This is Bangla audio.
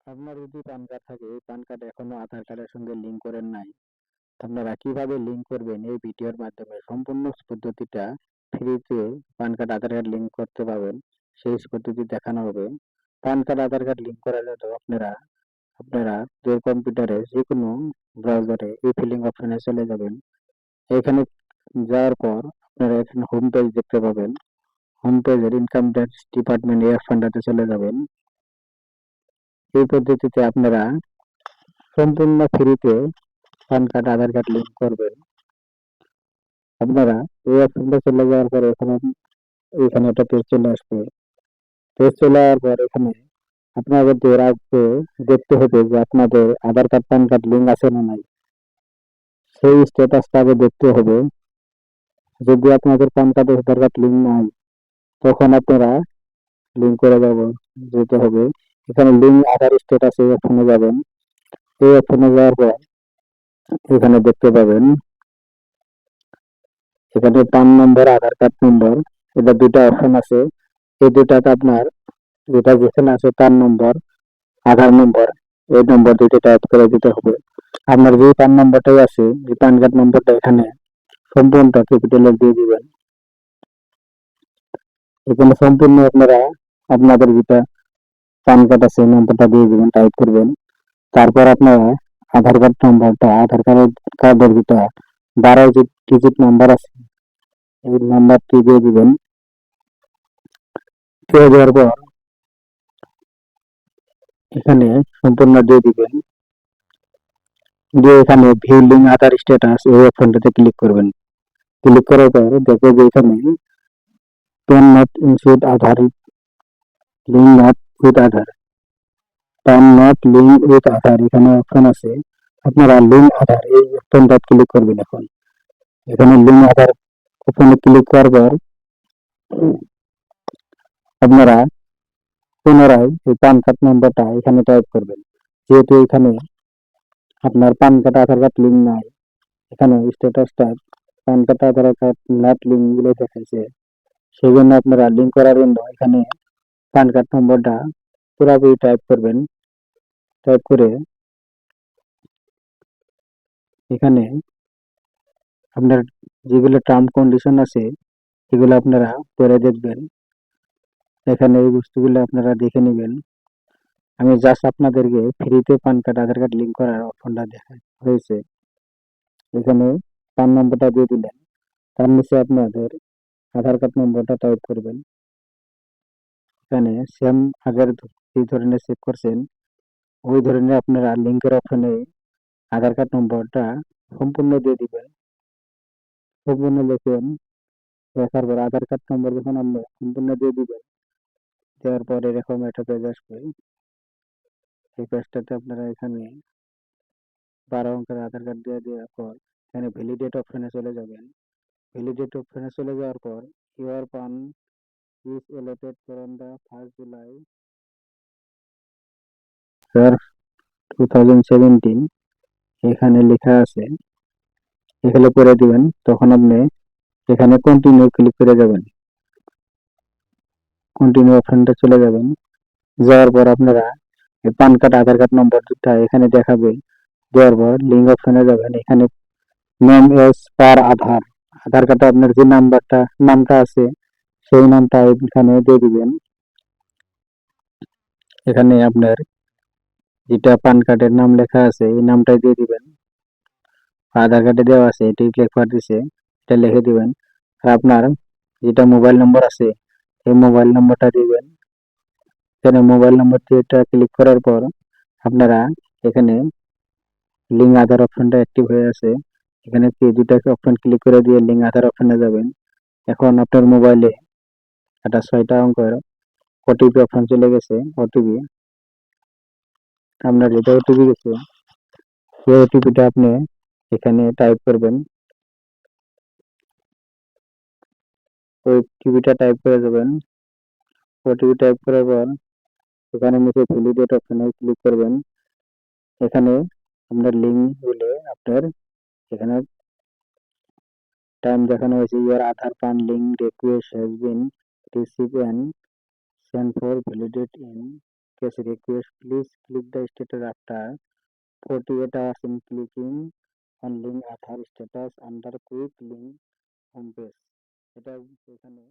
আপনার যদি পান কার্ড থাকে, এই পান কার্ড এখনো আধার কার্ডের সঙ্গে লিঙ্ক করেন নাই, আপনারা কিভাবে লিঙ্ক করবেন এই ভিডিওর মাধ্যমে সম্পূর্ণ পদ্ধতিটা ফ্রিতে পান কার্ড আধার কার্ড লিঙ্ক করতে পারবেন, সেই পদ্ধতি দেখানো হবে। পান কার্ড আধার কার্ড লিঙ্ক করার জন্য আপনারা আপনারা যে কম্পিউটারে যে কোনো ব্রাউজারে এই ফিলিং অপশনে চলে যাবেন। এখানে যাওয়ার পর আপনারা এখানে হোম পেজ দেখতে পাবেন। হোম পেজের ইনকাম ট্যাক্স ডিপার্টমেন্ট এই অপশনটাতে চলে যাবেন। এই পদ্ধতিতে আপনারা সম্পূর্ণ ফ্রিতে পান কার্ড আধার কার্ড লিঙ্ক করবেন। আপনারা এই অপশনটা চলে যাওয়ার পরে এখানে এখানে একটা পেজ চলে আসবে। পেজ চলে যাওয়ার পর এখানে আপনাদের আগে দেখতে হবে যে আপনাদের আধার কার্ড প্যান কার্ড লিঙ্ক আছে না নাই, সেই স্ট্যাটাসটা আগে দেখতে হবে। যদি আপনাদের pan card Aadhaar card link নাই, তখন আপনারা লিঙ্ক করে যেতে হবে। এখানে লিঙ্ক আধার স্ট্যাটাস এই অপশনে যাবেন। এই অপশনে যাওয়ার পর এখানে দেখতে পাবেন এখানে পান নম্বর আধার কার্ড নম্বর, এটা দুটা অপশন আছে। এই দুটাতে আপনার যেটা যেখানে আছে তার নম্বর, আধার নম্বর, এই নম্বর দুটো টাইপ করে দিতে হবে। আপনার যে পান নম্বরটাই আছে, যে পান কার্ড নম্বরটা এখানে সম্পূর্ণ ক্যাপিটালে দিয়ে দিবেন। এখানে সম্পূর্ণ আপনারা আপনাদের যেটা পান কার্ড আছে নম্বরটা দিয়ে দিবেন, টাইপ করবেন। তারপর আপনারা আধার কার্ড নম্বরটা, আধার কার্ডের যেটা 12 ডিজিট নাম্বার আছে, এই নাম্বারটি দিয়ে দিবেন। দিয়ে দেওয়ার পর এখানে সম্পূর্ণ দিয়ে দিবেন। দিয়ে এখানে ভিউ লিঙ্ক আধার স্ট্যাটাস এই অপশনটাতে ক্লিক করবেন। ক্লিক করার পর দেখবে যে এখানে প্যান নট ইনসুড Aadhaar, link not with Aadhaar, PAN not link with Aadhaar এখানে অপশন আছে। আপনারা লিঙ্ক আধার এই অপশনটা ক্লিক করবেন। এখন এখানে লিঙ্ক আধার অপশনে ক্লিক করার পর আপনারা পুনরায় এই পান কার্ড নম্বরটা এখানে টাইপ করবেন। যেহেতু এখানে আপনার পান কার্ড আধার কার্ড লিঙ্ক নাই, এখানে স্ট্যাটাসটা PAN card Aadhaar card not link গুলো দেখাচ্ছে, সেই জন্য আপনারা লিঙ্ক করার জন্য এখানে পান কার্ড নম্বরটা পুরোপুরি টাইপ করবেন। টাইপ করে এখানে আপনার যেগুলো টার্ম কন্ডিশন আছে এগুলো আপনারা পরে দেখবেন। এখানে এই বস্তুগুলো আপনারা দেখে নেবেন। আমি জাস্ট আপনাদেরকে ফ্রিতে পান কার্ড আধার কার্ড লিঙ্ক করার অপশনটা দেখা হয়েছে। এখানে পান নম্বরটা দিয়ে দিলেন, তার নিচে আপনাদের আধার কার্ড নম্বরটা টাইপ করবেন। এখানে সেম আগের যে ধরনের চেক করছেন ওই ধরনের আপনারা লিঙ্কের অপশনে আধার কার্ড নম্বরটা সম্পূর্ণ দিয়ে দিবেন। সম্পূর্ণ লিখবেন, লেখার পর আধার কার্ড নম্বর যখন আপনি সম্পূর্ণ দিয়ে দিবেন, দেওয়ার পর এরকম একটা পেজ আসবে। এই পেজটাতে আপনারা এখানে 12 অঙ্কের আধার কার্ড দিয়ে দেওয়ার পর এখানে ভ্যালিডেট অপশনে চলে যাবেন। ভ্যালিডেট অপশনে চলে যাওয়ার পর your PAN is allotted from the 1st July sir 2017 এখানে লেখা আছে, এখানে করে দিবেন। তখন আপনি এখানে কন্টিনিউ ক্লিক করে যাবেন। কন্টিনিউ অপশনটা চলে যাবেন। যাওয়ার পর আপনারা এই পান কার্ড আধার কার্ড নম্বরটা এখানে দেখাবে। দেওয়ার পর লিঙ্ক অপশনে যাবেন। এখানে নেম এস পার আধার, আধার কার্ডে আপনার যে নামটা আছে সেই নামটা এখানে দিয়ে দিবেন। এখানে আপনার যেটা পান কার্ডের নাম লেখা আছে এই নামটাই দিয়ে দিবেন। আধার কার্ডে দেওয়া আছে এটাই লেখা দিছে, এটা লিখে দিবেন। আর আপনার যেটা মোবাইল নম্বর আছে এই মোবাইল নম্বরটা দিবেন। এখানে মোবাইল নম্বর দিয়ে এটা ক্লিক করার পর আপনারা এখানে লিঙ্ক আধার অপশনটা অ্যাক্টিভ হয়ে আছে। এখানে দুটা অপশন ক্লিক করে দিয়ে লিঙ্ক আধার অপশনে যাবেন। এখন আপনার মোবাইলে একটা 6টা অঙ্কের ওটিপি অপশন চলে গেছে। ওটিপি আপনার যেটা ওটিপি গেছে সেই ওটিপিটা আপনি এখানে টাইপ করবেন। ওটিপিটা টাইপ করে দেবেন। ওটিপি টাইপ করার পর এখানে নিচে ভ্যালিডেট অপশনে ক্লিক করবেন। এখানে আপনার লিঙ্ক বলে আপনার এখানে টাইম দেখানো হয়েছে। ইউর আধার পান link request has been receive and send for validate in case request, please click the status after 48 hours in clicking on link Aadhaar status under quick link home page. এটা এখানে